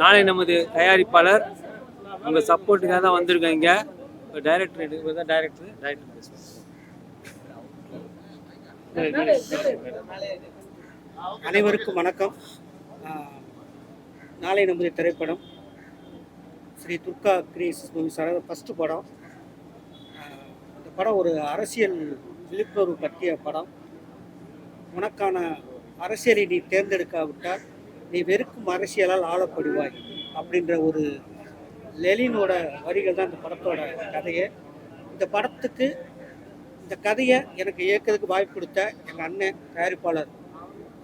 நாளை நமது தயாரிப்பாளர் உங்கள் சப்போர்ட்டுக்காக தான் வந்திருக்கேன். இங்கே டைரக்டர் இவர் தான் டைரக்டர் அனைவருக்கும் வணக்கம். நாளை நமது திரைப்படம் Sri Durga creations movie sir first படம். இந்த படம் ஒரு அரசியல் விழிப்புணர்வு பற்றிய படம். உனக்கான அரசியலை நீ தேர்ந்தெடுக்காவிட்டால் நீ வெறுக்கும் அரசியலால் ஆளப்படுவாய் அப்படின்ற ஒரு லெனினோட வரிகள் தான் இந்த படத்தோட கதையை. இந்த படத்துக்கு இந்த கதையை எனக்கு இயக்கிறதுக்கு வாய்ப்பு கொடுத்த எங்கள் அண்ணன் தயாரிப்பாளர்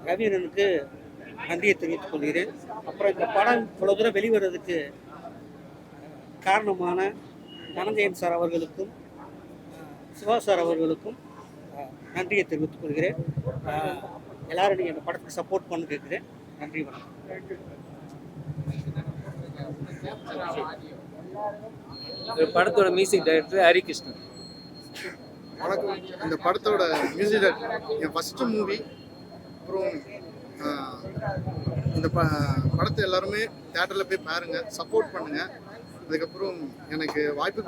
ரவீனனுக்கு நன்றியை தெரிவித்துக் கொள்கிறேன். அப்புறம் இந்த படம் இவ்வளோ தூரம் வெளிவரதுக்கு காரணமான தனஞ்சயன் சார் அவர்களுக்கும் சிவா சார் அவர்களுக்கும் நன்றியை தெரிவித்துக் கொள்கிறேன். எல்லாரும் நீங்கள் இந்த படத்துக்கு சப்போர்ட் பண்ண கேட்குறேன். நன்றி, வணக்கம். படத்தோட மியூசிக் டைரக்டர் ஹரிகிருஷ்ணன். வணக்கம். இந்த படத்தோட மியூசிக் டைரக்டர் என் ஃபஸ்ட்டு மூவி. அப்புறம் இந்த படத்தை எல்லாருமே தேட்டரில் போய் பாருங்கள், சப்போர்ட் பண்ணுங்கள். அதுக்கப்புறம் எனக்கு வாய்ப்பு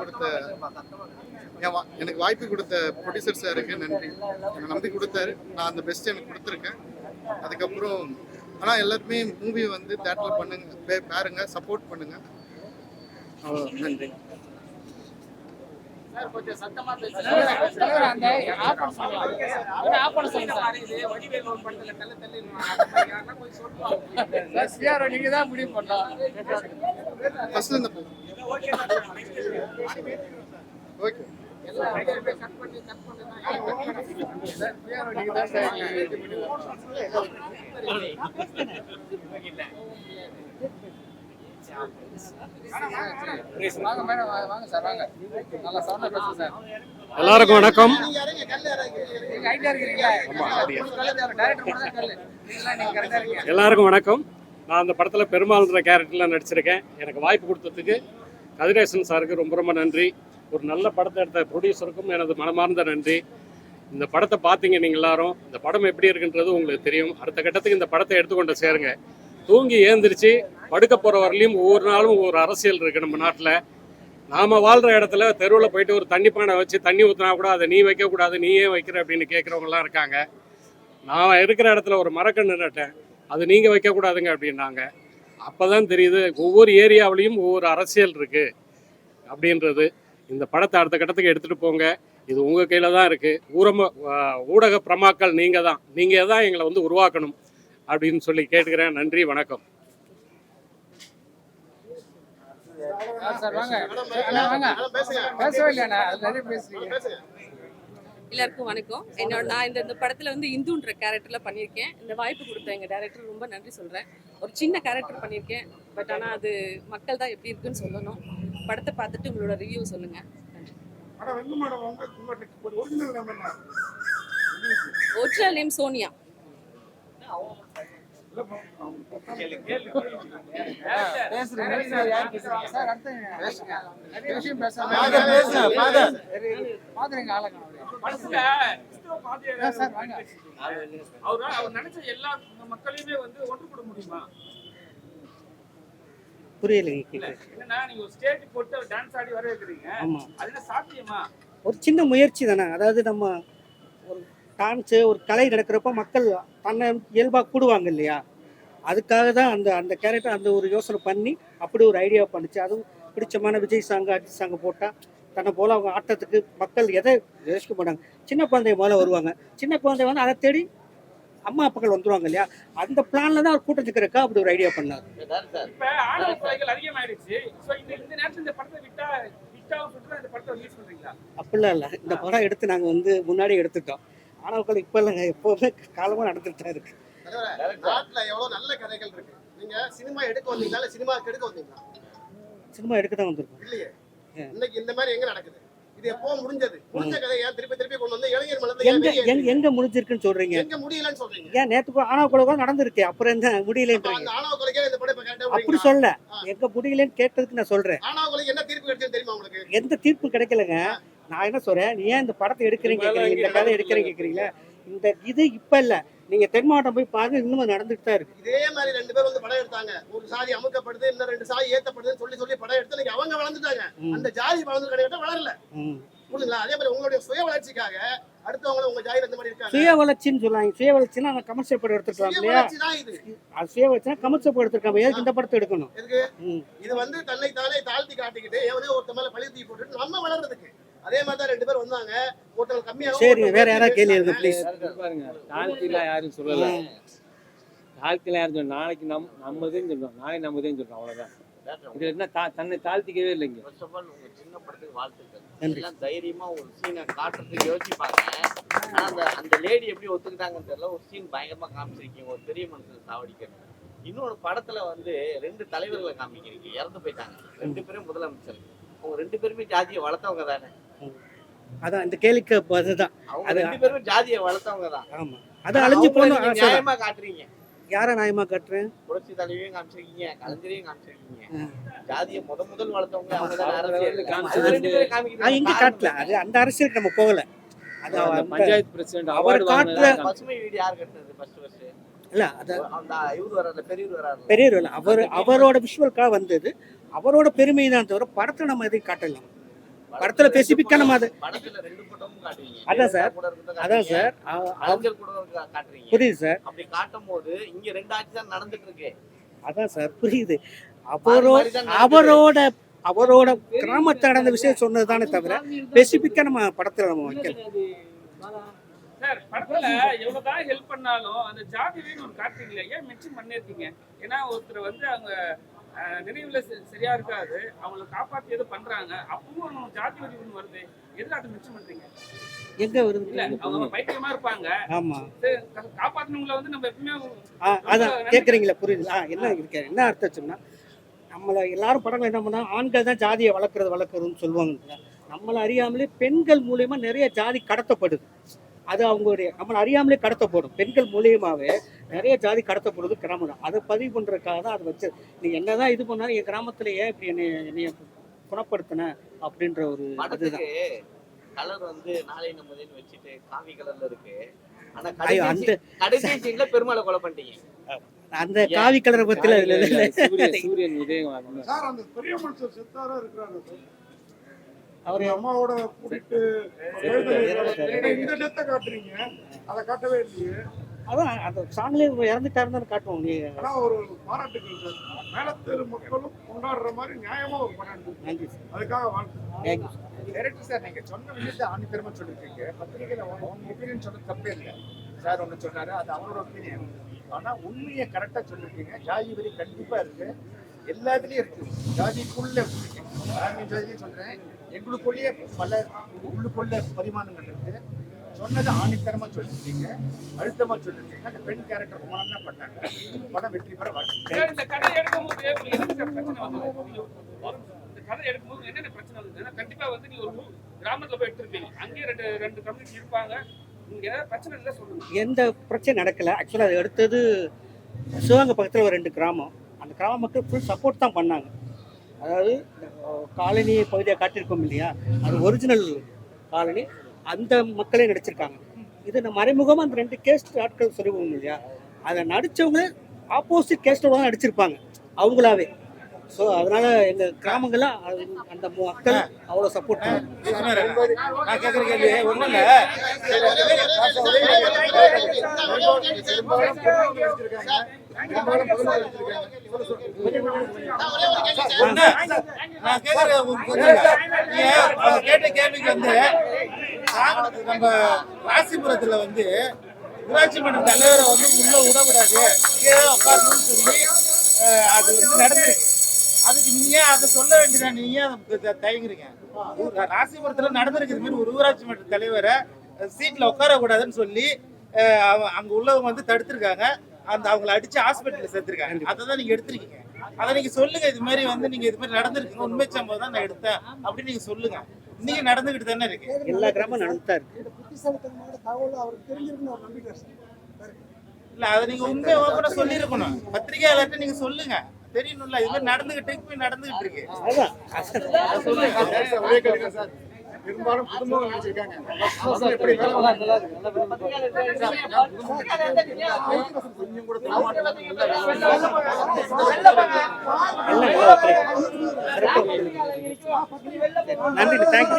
கொடுத்த ப்ரொடியூசர் சாருக்கு நன்றி. என்னை நம்பி கொடுத்தாரு, நான் அந்த பெஸ்ட் எனக்கு கொடுத்துருக்கேன். அதுக்கப்புறம் ஆனால் எல்லாருமே மூவி வந்து தேட்டரில் பண்ணுங்க, பாருங்க, சப்போர்ட் பண்ணுங்கள். நன்றி. ஓகே. எல்லாருக்கும் வணக்கம். எல்லாருக்கும் வணக்கம். நான் அந்த படத்தில் பெருமாள்ன்ற கேரக்டரில் நடிச்சிருக்கேன். எனக்கு வாய்ப்பு கொடுத்ததுக்கு கதிரேசன் சாருக்கு ரொம்ப ரொம்ப நன்றி. ஒரு நல்ல படத்தை எடுத்த ப்ரொடியூசருக்கும் எனது மனமார்ந்த நன்றி. இந்த படத்தை பார்த்தீங்க நீங்கள் எல்லாரும். இந்த படம் எப்படி இருக்குன்றது உங்களுக்கு தெரியும். அடுத்த கட்டத்துக்கு இந்த படத்தை எடுத்துக்கொண்டு சேருங்க. தூங்கி ஏந்திரிச்சு படுக்க போகிற வரலையும் ஒவ்வொரு நாளும் ஒவ்வொரு அரசியல் இருக்குது நம்ம நாட்டில். நாம் வாழ்கிற இடத்துல தெருவில் போயிட்டு ஒரு தண்ணி பானை வச்சு தண்ணி ஊற்றினா கூட அதை நீ வைக்கக்கூடாது, நீ ஏன் வைக்கிற அப்படின்னு கேட்குறவங்களாம் இருக்காங்க. நான் இருக்கிற இடத்துல ஒரு மரக்கன்று நட்டேன், அது நீங்கள் வைக்கக்கூடாதுங்க அப்படின்னாங்க. அப்போ தான் தெரியுது ஒவ்வொரு ஏரியாவிலையும் ஒவ்வொரு அரசியல் இருக்குது அப்படின்றது. இந்த படத்தை அடுத்த கட்டத்துக்கு எடுத்துகிட்டு போங்க. இது உங்கள் கையில் தான் இருக்குது. ஊடக பிரமாக்கள் நீங்கள் தான் எங்களை வந்து உருவாக்கணும் அப்படின்னு சொல்லி கேட்டுக்கிறேன். நன்றி, வணக்கம். எல்லாருக்கும் வணக்கம். நான் இந்த படத்தில் வந்து இந்துன்ற கேரக்டரில் பண்ணியிருக்கேன். இந்த வாய்ப்பு கொடுத்த எங்கள் டைரக்டர் ரொம்ப நன்றி சொல்கிறேன். ஒரு சின்ன கேரக்டர் பண்ணியிருக்கேன், பட் ஆனால் அது மக்கள் தான் எப்படி இருக்குன்னு சொல்லணும். படத்தை பார்த்துட்டு உங்களோட ரிவ்யூ சொல்லுங்கள். Original name Sonia. ஒரு சின்ன முயற்சி தானே. அதாவது நம்ம ஒரு டான்ஸு ஒரு கலை நடக்கிறப்ப மக்கள் தன்னை இயல்பாக கூடுவாங்க இல்லையா, அதுக்காக தான் அந்த கேரக்டர் அந்த ஒரு யோசனை பண்ணி அப்படி ஒரு ஐடியா பண்ணிச்சு. அதுவும் பிடிச்சமான விஜய் சாங்கு அஜித் சாங்கு போட்டால் தன்னை போல் அவங்க ஆட்டத்துக்கு மக்கள் எதை யோசிக்க மாட்டாங்க. சின்ன குழந்தை போல வருவாங்க. சின்ன குழந்தை வந்து அதை தேடி அம்மா அப்பாக்கள் வந்துருவாங்க இல்லையா, அந்த பிளான்ல தான் அவர் கூட்டத்துக்கு இருக்கா அப்படி ஒரு ஐடியா பண்ணார். அப்படிலாம் இல்லை. இந்த படம் எடுத்து நாங்கள் வந்து முன்னாடி எடுத்துட்டோம். ஆணவக்கள் இப்போ இல்லைங்க, எப்போவுமே காலமாக நடந்துட்டு தான் இருக்கு. நல்ல கதைகள் இருக்கு. நீங்க சினிமா எடுக்க வந்தீங்களா இல்ல சினிமா எடுக்க வந்தீங்களா? சினிமா எடுக்க தான் வந்திருக்கோம். இல்லையே, இன்னைக்கு இந்த மாதிரி எங்க நடக்குது? இது எப்போ முடிஞ்சது? முடிஞ்ச கதையை ஏன் திருப்பி கொண்டு வந்து இளைஞர் மனதில் எங்க முடிஞ்சிருக்குன்னு சொல்றீங்க? எங்க முடியலன்னு சொல்றீங்க? ஏன் நேத்து ஆணவ கொலை நடந்திருக்கு, அப்புறம் என்ன முடியலன்றீங்க? ஆணவ கொலைக்கு இந்த படம் கரெக்டா அப்படி சொல்ல, எங்க முடியலன்னு கேட்டதுக்கு நான் சொல்றேன். ஆணவ கொலைக்கு என்ன தீர்ப்பு கிடைச்சது தெரியுமா உங்களுக்கு? எந்த தீர்ப்பு கிடைக்கலங்க. நான் என்ன சொல்றேன், நீ ஏன் இந்த படத்தை எடுக்கிறீங்க, இந்த கதை எடுக்கிறீங்க கேக்குறீங்களா? இந்த இது இப்ப இல்ல, நீங்கள் தென் மாவட்டம் போய் பாருங்க, இன்னும் அது நடந்துட்டு தான் இருக்கு. இதே மாதிரி 2 பேர் வந்து படம் எடுத்தாங்க. ஒரு சாதி அமுக்கப்படுது, இன்னும் 2 சாதி ஏத்தப்படுதுன்னு சொல்லி படம் எடுத்து இன்னைக்கு அவங்க வளர்ந்துட்டாங்க. அந்த ஜாதி வளர்ந்து கிடையாது, வளரல. புரியுதுங்களா? அதே மாதிரி உங்களுடைய சுய வளர்ச்சிக்காக அடுத்தவங்க உங்க ஜாதியில இந்த மாதிரி இருக்காங்க. சுய வளர்ச்சின்னு சொல்லுவாங்க. சுய வளர்ச்சின்னா அந்த கமர்ஷியல் படம் எடுத்துருக்கலாம் சுய இல்லையா? வளர்ச்சி தான் இது. அது சுய வளர்ச்சினா கமர்ஷியல் படம் எடுத்துருக்காங்க. ஏதுக்கு இந்த படத்தை எடுக்கணும்? எதுக்கு? இது வந்து தன்னை தானே தாழ்த்தி காட்டிக்கிட்டு எவனோ ஒருத்த மேல பழி தூக்கி போட்டுட்டு நம்ம வளர்றதுக்கு. அதே மாதிரி தான் 2 பேர் வந்தாங்க. ஒருத்தர் கம்மியாக. சரி, வேற யாராவது கேள்வி இருக்கு ப்ளீஸ். பாருங்க, தாழ்த்திலாம் யாரும் சொல்லல. தாழ்த்திலாம் யாரும் சொல்ல, நாளைக்கு நம்மதுன்னு சொல்றோம், நாளைக்கு நம்மதுன்னு சொல்றோம், அவ்வளவுதான். இது என்ன தன்னை தாழ்த்திக்கவே இல்லைங்க. ஃபர்ஸ்ட் ஆஃப் ஆல் உங்க சின்ன படத்துக்கு வாழ்த்துக்கள். நன்றி. எல்லாம் தைரியமா ஒரு சீனை காட்டுறதுக்கு யோசிப்பாங்க. ஆனா அந்த லேடி எப்படி ஒத்துக்கிட்டாங்கன்னு தெரியல. ஒரு சீன் பயங்கரமா காமிச்சிருக்கீங்க, ஒரு பெரிய மனுஷன் சாவடிக்கிறது. இன்னொரு படத்துல வந்து 2 தலைவர்களை காமிக்கிறீங்க, இறந்து போயிட்டாங்க. 2 பேரும் முதலமைச்சர். அவங்க 2 பேருமே ஜாதியை வளர்த்தவங்க தானே? அதான் இந்த கேள்விக்கு அதுதான். அவங்க 2 பேருமே ஜாதியை வளர்த்தவங்க தான். ஆமா, அது அழிஞ்சு போகணும். நியாயமா காட்டுறீங்க. யாரை நியாயமா காட்டுறேன்? புரட்சி தலைவியும் காமிச்சிருக்கீங்க, கலைஞரையும் காமிச்சிருக்கீங்க. ஜாதியை முதல் வளர்த்தவங்க அவங்க தான். அரசியல் இங்க காட்டல. அது அந்த அரசியலுக்கு நம்ம போகல. அது பஞ்சாயத்து பிரசிடென்ட் அவர் அவார்டு காட்டுல வாங்கினாங்க. பசுமை வீடு யார் கட்டுறது? ஃபர்ஸ்ட் இல்ல, அது அந்த இவரு வராரு, பெரியவர் வராரு. பெரியவர் அவரோட விஷுவலுக்காக வந்தது. அவரோட பெருமை தான் தவிர படத்துல நம்ம எதையும் காட்டலாம். படத்துல ஸ்பெசிபிக்கா நம்ம அது படத்துல 2 படமும் காட்டுவீங்க. அதான் சார், கூட இருக்கிறத அதான் சார், கலைஞர் கூட இருக்கிறத காட்டுறீங்க. புரியுது சார். அப்படி காட்டும் போது இங்க 2 ஆட்சி தான் நடந்துட்டு இருக்கு. அதான் சார், புரியுது. அவரோட கிராமத்தை நடந்த விஷயம் சொன்னதுதானே தவிர ஸ்பெசிபிக்கா நம்ம படத்துல நம்ம வைக்கல. சார், படத்துல எவ்வளவுதான் ஹெல்ப் பண்ணாலும் அந்த ஜாதி வீடு ஒன்று காட்டுறீங்களா? ஏன் மென்ஷன் பண்ணிருக்கீங்க? ஏன்னா ஒருத்தர் வந்து அவங்க நினைவுல சரியா இருக்காது, அவங்களை காப்பாத்தி எது பண்றாங்க, அப்பவும் ஜாதி வரி ஒன்று வருது, எதுக்கு அதை மென்ஷன் பண்றீங்க? எங்க வருது? இல்ல, அவங்க பைத்தியமா இருப்பாங்க. ஆமா, காப்பாத்தினவங்களை வந்து நம்ம எப்பவுமே அதான் கேக்குறீங்களா? புரியுது. என்ன இருக்கு, என்ன அர்த்தம் சொன்னா, நம்மள எல்லாரும் படங்கள் என்ன பண்ணா ஆண்கள் தான் ஜாதியை வளர்க்குறதுன்னு சொல்லுவாங்க. நம்மளை அறியாமலே பெண்கள் மூலியமா நிறைய ஜாதி கடத்தப்படுது. அது அவங்களுடைய நம்மளை அறியாமலே கடத்தப்படும். பெண்கள் மூலியமாவே நிறைய ஜாதி கடத்தப்படுது கிராமம் தான். அதை பதிவு பண்றதுக்காக தான் அதை வச்சு, நீ என்னதான் இது பண்ணாலும் என் கிராமத்துல ஏன் இப்படி என்னைய குணப்படுத்தின அப்படின்ற ஒரு அதுதான். கலர் வந்து நாளை நம்மதேன்னு வச்சுட்டு காவி கலர்ல இருக்கு. ஆனா அந்த கடைசி சீன்ல பெருமாளை கொலை பண்ணிட்டீங்க. அந்த காவி கலரை பத்தில சூரியன் உதயம் சார், அந்த பெரிய மனுஷன் செத்தாரா இருக்கிறாங்க சார். அவரு அம்மாவோட கூட்டிட்டு இந்த டெத்தை காட்டுறீங்க, அதை காட்டவே இல்லையே. அதான் அந்த சாங்லேயே இறந்துட்டாருன்னு காட்டுவோம். நீ ஆனா ஒரு பாராட்டுகள் சார். மேலத்தேரு மக்களும் கொண்டாடுற மாதிரி நியாயமா ஒரு பாராட்டு. நன்றி சார், அதுக்காக வாழ்த்து. தேங்க்யூ. டைரக்டர் சார், நீங்க சொன்ன விஷயத்தை ஆணித்தரமா சொல்லிருக்கீங்க. பத்திரிகையில உங்க ஒப்பீனியன் சொன்னது தப்பே இல்லை. சார் ஒன்று சொன்னாரு, அது அவரோட ஒப்பீனியன். ஆனா உண்மையை கரெக்டா சொல்லிருக்கீங்க. ஜாதி வரி கண்டிப்பா இருக்கு, எல்லாத்துலயும் இருக்கு. ஜாதிக்குள்ள ஜாதியும் சொல்றேன், எங்களுக்குள்ளேயே பல உள்ளுக்குள்ள பரிமாணங்கள் இருக்கு. சொன்னது ஆணித்தரமா சொல்லிருக்கீங்க, அழுத்தமா சொல்லிருக்கீங்க. அந்த பெண் கேரக்டர் ரொம்ப நல்லா பண்ணாங்க. படம் வெற்றி பெற வாழ்க்கை. இந்த கதை எடுக்கும்போது என்ன பிரச்சனை வந்தது? இந்த கதை எடுக்கும்போது என்னென்ன பிரச்சனை வந்தது? கண்டிப்பா வந்து நீங்க ஒரு கிராமத்துல போய் எடுத்திருப்பீங்க, அங்கேயே ரெண்டு கம்யூனிட்டி இருப்பாங்க. நீங்க ஏதாவது பிரச்சனை இல்லை சொல்லுங்க. எந்த பிரச்சனை நடக்கல. ஆக்சுவலாக அது எடுத்தது சிவகங்கை பக்கத்தில் ஒரு 2 கிராமம். அந்த கிராம மக்கள் ஃபுல் சப்போர்ட் தான் பண்ணாங்க. அதாவது காலனி பகுதியை காட்டியிருக்கோம் இல்லையா, அது ஒரிஜினல் காலனி. அந்த மக்களே நடிச்சிருக்காங்க. இது நம்ம மறைமுகமாக அந்த 2 கேஸ்ட் ஆட்கள் சொல்லுவோம் இல்லையா, அதை நடித்தவங்க ஆப்போசிட் கேஸ்டோட தான் நடிச்சிருப்பாங்க அவங்களாவே. ஸோ அதனால எங்கள் கிராமங்கள்லாம் அந்த மக்கள் அவ்வளோ சப்போர்ட் பண்ணுவாங்க. நான் கேட்குற கேள்வி ஒன்றும் இல்லை. நான் கேட்ட கேள்விக்கு வந்து நம்ம ராசிபுரத்துல வந்து ஊராட்சி மன்ற தலைவரை வந்து உள்ள விடக்கூடாது, கீழே உட்காரணும்னு சொல்லி அது வந்து நடந்துருக்கு. அதுக்கு நீங்க அதை சொல்ல வேண்டியதான், நீங்க தயங்குறீங்க. ராசிபுரத்துல நடந்திருக்கு இது மாதிரி ஒரு ஊராட்சி மன்ற தலைவரை சீட்ல உட்கார கூடாதுன்னு சொல்லி அங்க உள்ளவங்க வந்து தடுத்திருக்காங்க. அந்த அவங்களை அடிச்சு ஹாஸ்பிட்டல்ல சேர்த்திருக்காங்க. அதை தான் நீங்க எடுத்திருக்கீங்க. அதை நீங்க சொல்லுங்க, இது மாதிரி வந்து நீங்க இது மாதிரி நடந்திருக்கீங்க, உண்மை சம்பவம் தான் நான் எடுத்தேன் அப்படின்னு நீங்க சொல்லுங்க. நீங்க நடந்துகிட்டு தானே இருக்கு. எல்லா கிராமம் நடந்துதான் இருக்கு. இல்ல அதை நீங்க உண்மையை ஓப்பனா சொல்லிருக்கணும். பத்திரிகையாளர்கிட்ட நீங்க சொல்லுங்க, தெரியணும்ல இது மாதிரி நடந்துகிட்டு நடந்துகிட்டு இருக்கு. அதான் சொல்லுங்க. பெரும்பாலும் புதுமுகம் நடிச்சிருக்காங்க பசங்க எப்படி வேலை கொஞ்சம் கூட நன்றி, தேங்க்யூ.